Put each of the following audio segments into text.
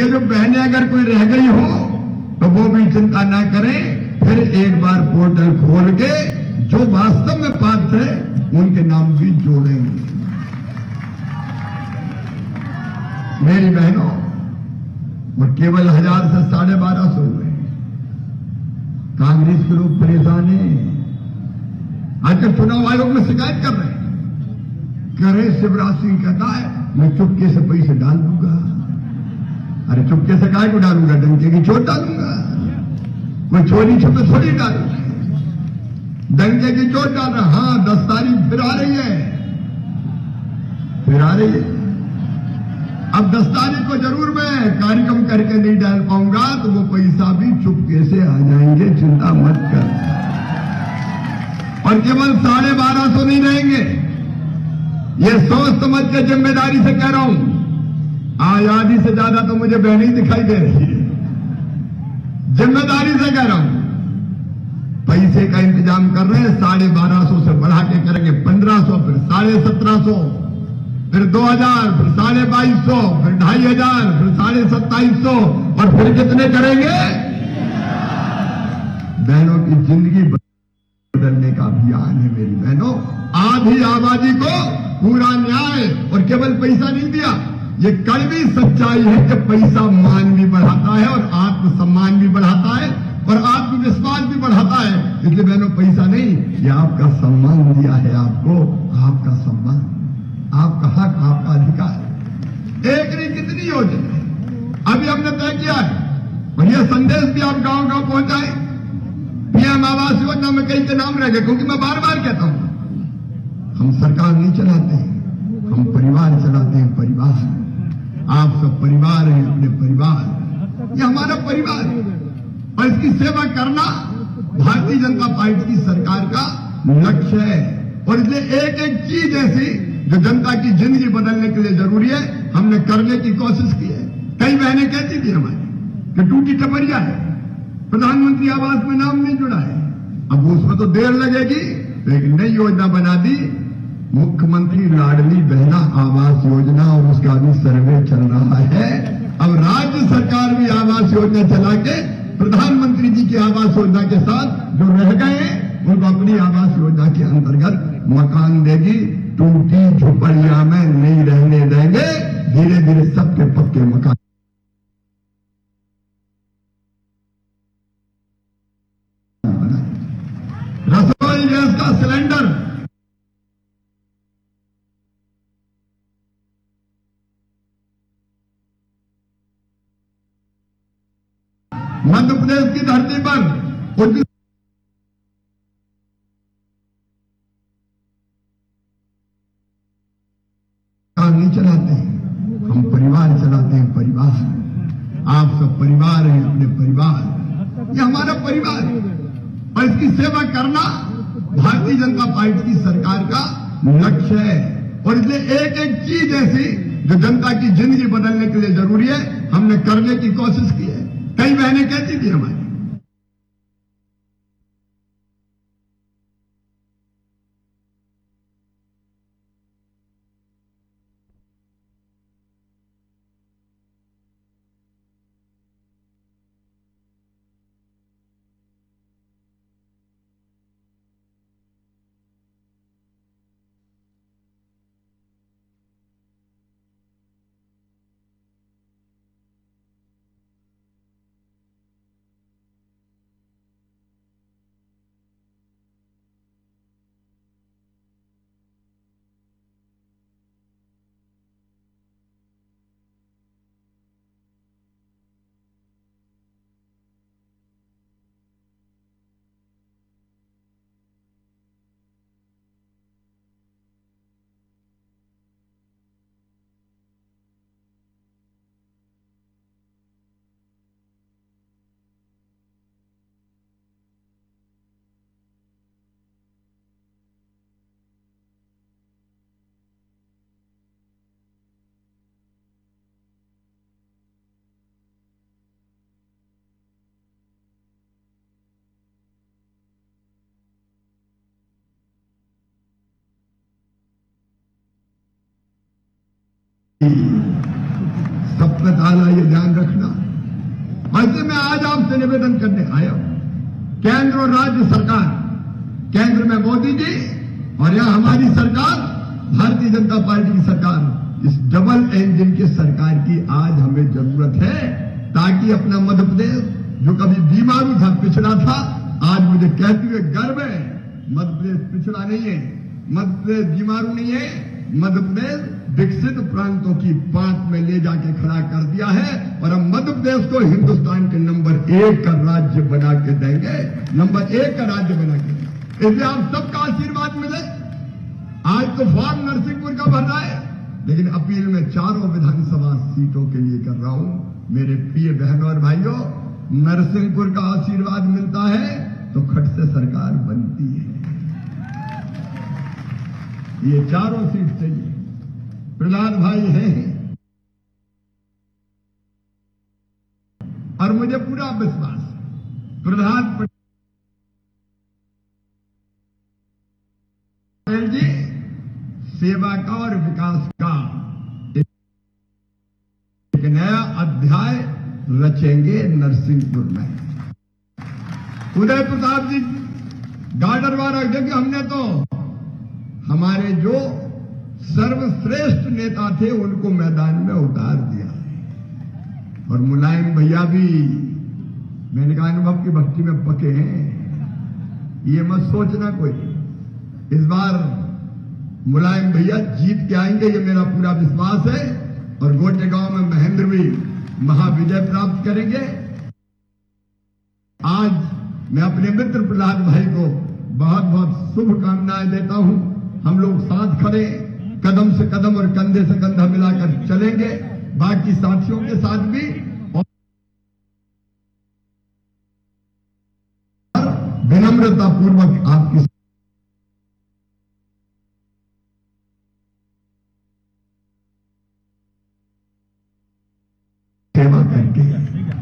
जो बहनें अगर कोई रह गई हो तो वो भी चिंता ना करें, फिर एक बार पोर्टल खोल के जो वास्तव में पात्र है उनके नाम भी जोड़ेंगे। मेरी बहनों, और केवल 1000 से 1250 हुए। कांग्रेस के लोग परेशान हैं, आजकल चुनाव आयोग में शिकायत कर रहे हैं। कह रहे शिवराज सिंह कहता है मैं चुपके से पैसे डाल दूंगा। अरे चुपके से काय को डालूंगा? डंके की चोट डालूंगा। कोई चोरी छुपे थोड़ी डालूंगा, डंके की चोट डाल रहा। हाँ, 10 तारीख फिर आ रही है, फिर आ रही है। अब 10 तारीख को जरूर मैं कार्यक्रम करके नहीं डाल पाऊंगा, तो वो पैसा भी चुपके से आ जाएंगे, चिंता मत कर। और केवल 1250 नहीं रहेंगे, ये सोच समझ के जिम्मेदारी से कह रहा हूं। आजादी से ज्यादा तो मुझे बहन ही दिखाई दे रही है। जिम्मेदारी से कह रहा हूं, पैसे का इंतजाम कर रहे हैं। 1250 से बढ़ा के करेंगे 1500, फिर 1750, फिर 2000, फिर 2250, फिर 2500, फिर 2750, और फिर कितने करेंगे? बहनों की जिंदगी बदलने का अभियान है मेरी बहनों। आधी आबादी को पूरा न्याय, और केवल पैसा नहीं दिया। ये कड़वी सच्चाई है कि पैसा मान भी बढ़ाता है और आत्मसम्मान भी बढ़ाता है और आत्मविश्वास भी बढ़ाता है। इसलिए बहनों, पैसा नहीं, ये आपका सम्मान दिया है आपको, आपका सम्मान, आपका हक, आपका अधिकार। एक नहीं कितनी योजना अभी हमने तय किया है, और यह संदेश भी आप गांव-गांव पहुंचाएं। पीएम आवास योजना में कई के नाम रह गए, क्योंकि मैं बार बार कहता हूं, हम सरकार नहीं चलाते हैं, हम परिवार चलाते हैं। परिवार, आप सब परिवार हैं, अपने परिवार, ये हमारा परिवार है, और इसकी सेवा करना भारतीय जनता पार्टी की सरकार का लक्ष्य है। और इसलिए एक एक चीज ऐसी जो जनता की जिंदगी बदलने के लिए जरूरी है, हमने करने की कोशिश की है। कई बहनें कहती थी हमारी कि टूटी टपरिया है, प्रधानमंत्री आवास में नाम नहीं जुड़ा है। अब उसमें तो देर लगेगी, तो एक नई योजना बना दी, मुख्यमंत्री लाडली बहना आवास योजना, और उसका भी सर्वे चल रहा है। अब राज्य सरकार भी आवास योजना चला के प्रधानमंत्री जी की आवास योजना के साथ जो रह गए उनको अपनी आवास योजना के अंतर्गत मकान देगी। टूटी झोपड़िया में नहीं रहने देंगे, धीरे धीरे सबके पक्के मकान। रसोई गैस का सिलेंडर मध्य प्रदेश की धरती पर नहीं चलाते हैं, हम परिवार चलाते हैं। परिवार, आप सब परिवार हैं, अपने परिवार, ये हमारा परिवार है, और इसकी सेवा करना भारतीय जनता पार्टी की सरकार का लक्ष्य है। और इसलिए एक एक चीज ऐसी जो जनता की जिंदगी बदलने के लिए जरूरी है, हमने करने की कोशिश की है। कई बहनें कहती थी हमारी, सबका ताला ये ध्यान रखना, आपसे निवेदन करने आया हूं। केंद्र और राज्य सरकार, केंद्र में मोदी जी और यहां हमारी सरकार, भारतीय जनता पार्टी की सरकार, इस डबल इंजन की सरकार की आज हमें जरूरत है, ताकि अपना मध्य प्रदेश जो कभी बीमारू था, पिछड़ा था, आज मुझे कहते हुए गर्व है, मध्य प्रदेश पिछड़ा नहीं है, मध्य प्रदेश बीमारू नहीं है, मध्य प्रदेश विकसित प्रांतों की पांत में ले जाके खड़ा कर दिया है और हम मध्य प्रदेश को हिंदुस्तान के नंबर 1 का राज्य बना के देंगे, नंबर 1 का राज्य बना के देंगे। इसलिए आप सबका आशीर्वाद मिले। आज तो फॉर्म नरसिंहपुर का भर रहा है, लेकिन अपील में चारों विधानसभा सीटों के लिए कर रहा हूं। मेरे प्रिय बहनों और भाइयों, नरसिंहपुर का आशीर्वाद मिलता है तो खट से सरकार बनती है। ये चारों सीट चाहिए। प्रहलाद भाई हैं और मुझे पूरा विश्वास है प्रहलाद पटेल जी सेवा का और विकास का एक नया अध्याय रचेंगे नरसिंहपुर में। उदय प्रताप जी गाडरवार रख देंगे। हमने तो हमारे जो सर्वश्रेष्ठ नेता थे उनको मैदान में उतार दिया और मुलायम भैया भी, मैंने कहा, अनुभव की भक्ति में पके हैं। ये मत सोचना कोई, इस बार मुलायम भैया जीत के आएंगे, ये मेरा पूरा विश्वास है। और गोटेगांव में महेंद्र भी महाविजय प्राप्त करेंगे। आज मैं अपने मित्र प्रहलाद भाई को बहुत बहुत शुभकामनाएं देता हूं। हम लोग साथ खड़े, कदम से कदम और कंधे से कंधा मिलाकर चलेंगे, बाकी साथियों के साथ भी, और विनम्रता पूर्वक आपकी सेवा करके।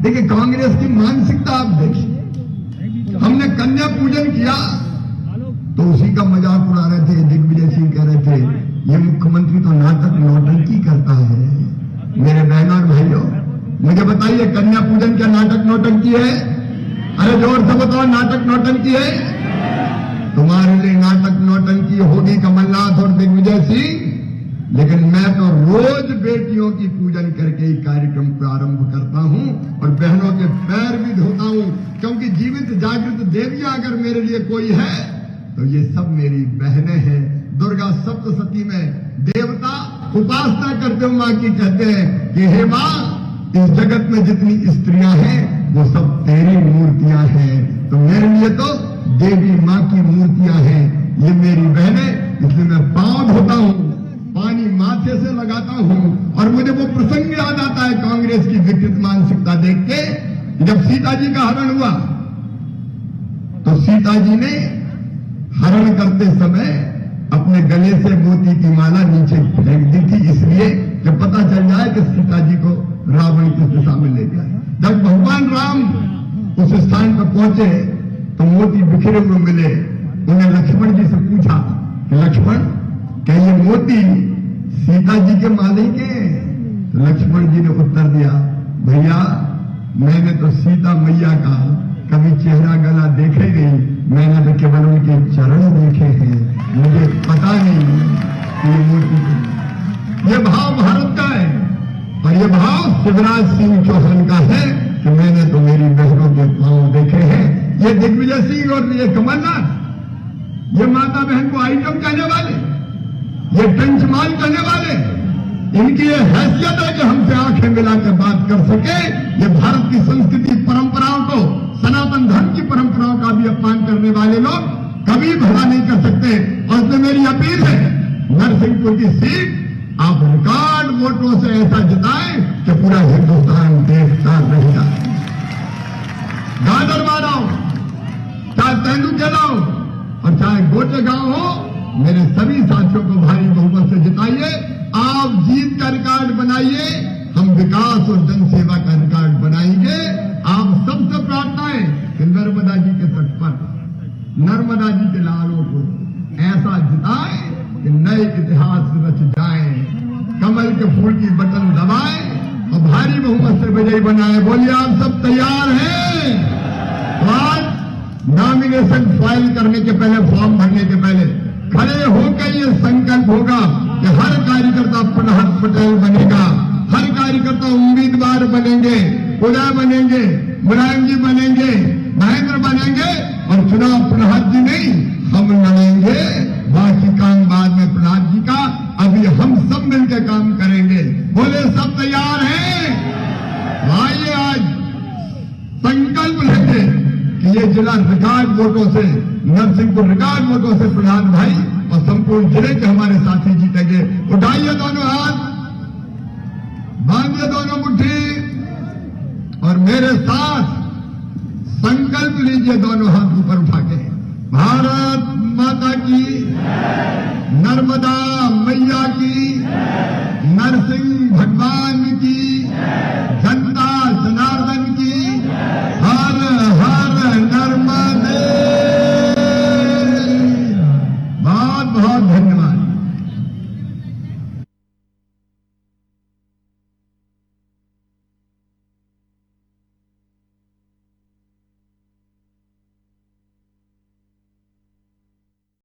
देखिए कांग्रेस की मानसिकता आप देखिए, हमने कन्या पूजन किया तो उसी का मजाक उड़ा रहे थे। दिग्विजय सिंह कह रहे थे ये मुख्यमंत्री तो नाटक नौटंकी करता है। मेरे बहनों और भाइयों, मुझे बताइए कन्या पूजन क्या नाटक नौटंकी है? अरे जोर से बताओ, नाटक नौटंकी है? तुम्हारे लिए नाटक नौटंकी होगी कमलनाथ और दिग्विजय सिंह, लेकिन मैं तो रोज बेटियों की पूजन करके ही कार्यक्रम प्रारंभ करता हूं और बहनों के पैर भी धोता हूं, क्योंकि जीवित जागृत देवियां अगर मेरे लिए कोई है तो ये सब मेरी बहनें हैं। दुर्गा सप्तशती में देवता उपासना करते हुए मां की कहते हैं कि हे मां, इस जगत में जितनी स्त्रियां हैं वो सब तेरी मूर्तियां हैं, तो मेरे लिए तो देवी मां की मूर्तियां हैं ये मेरी बहनें। इसलिए मैं पांव धोता हूं, पानी माथे से लगाता हूं और मुझे वो प्रसंग याद आता है कांग्रेस की विकृत मानसिकता देख के। जब सीता जी का हरण हुआ तो सीता जी ने हरण करते समय अपने गले से मोती की माला नीचे फेंक दी थी, इसलिए कि पता चल जाए कि सीता जी को रावण किस दिशा में ले गया। जब भगवान राम उस स्थान पर पहुंचे तो मोती बिखरे हुए मिले। उन्हें लक्ष्मण जी से पूछा कि लक्ष्मण, क्या ये मोती सीता जी के माले के? तो लक्ष्मण जी ने उत्तर दिया, भैया मैंने तो सीता मैया का कभी चेहरा गला देखे नहीं, मैंने तो केवल उनके चरण देखे हैं, मुझे पता नहीं कि ये मोती। ये भाव भारत का है और ये भाव शिवराज सिंह चौहान का है कि मैंने तो मेरी बहनों के पांव देखे हैं। ये दिग्विजय सिंह और ये कमलनाथ, ये माता बहन को आइटम कहने वाले, ये टंचमाल करने वाले, इनकी ये हैसियत है कि हमसे आंखें मिला के बात कर सके। ये भारत की संस्कृति परंपराओं को, सनातन धर्म की परंपराओं का भी अपमान करने वाले लोग कभी भला नहीं कर सकते। और इसलिए मेरी अपील है, नरसिंहपुर की सीट आप रिकॉर्ड वोटों से ऐसा जिताएं कि पूरा हिंदुस्तान देखता रहेगा। गाडरवार आओ, चाहे तेंदुकेला हो और चाहे गोटेगांव हो, मेरे सभी साथियों को भारी बहुमत से जिताइए। आप जीत का रिकॉर्ड बनाइए, हम विकास और जनसेवा का रिकॉर्ड बनाएंगे। आप सबसे प्रार्थनाएं कि नर्मदा जी के तट पर नर्मदा जी के लालों को ऐसा जिताएं कि नए इतिहास रच जाएं, कमल के फूल की बटन दबाएं और भारी बहुमत से विजयी बनाएं। बोलिए, आप सब तैयार हैं? नॉमिनेशन फाइल करने के पहले, फॉर्म भरने के पहले खड़े होकर ये संकल्प होगा कि हर कार्यकर्ता प्रहलाद पटेल बनेगा, हर कार्यकर्ता उम्मीदवार बनेंगे, उदय बनेंगे, मुलायम जी बनेंगे, महेंद्र बनेंगे और चुनाव प्रहलाद जी नहीं हम लड़ेंगे। बाकी काम बाद में प्रहलाद जी का, अभी हम सब मिलकर काम करेंगे। बोले सब तैयार हैं? आइए आज संकल्प लेंगे कि ये जिला रिकॉर्ड वोटों से, नरसिंहपुर रिकॉर्ड वोटों से प्रधान भाई और संपूर्ण जिले के हमारे साथी जीतेंगे। उठाइए दोनों हाथ, बांधिए दोनों मुट्ठी और मेरे साथ संकल्प लीजिए दोनों हाथ ऊपर उठा के। भारत माता की, नर्मदा मैया की, नरसिंह भगवान की, जन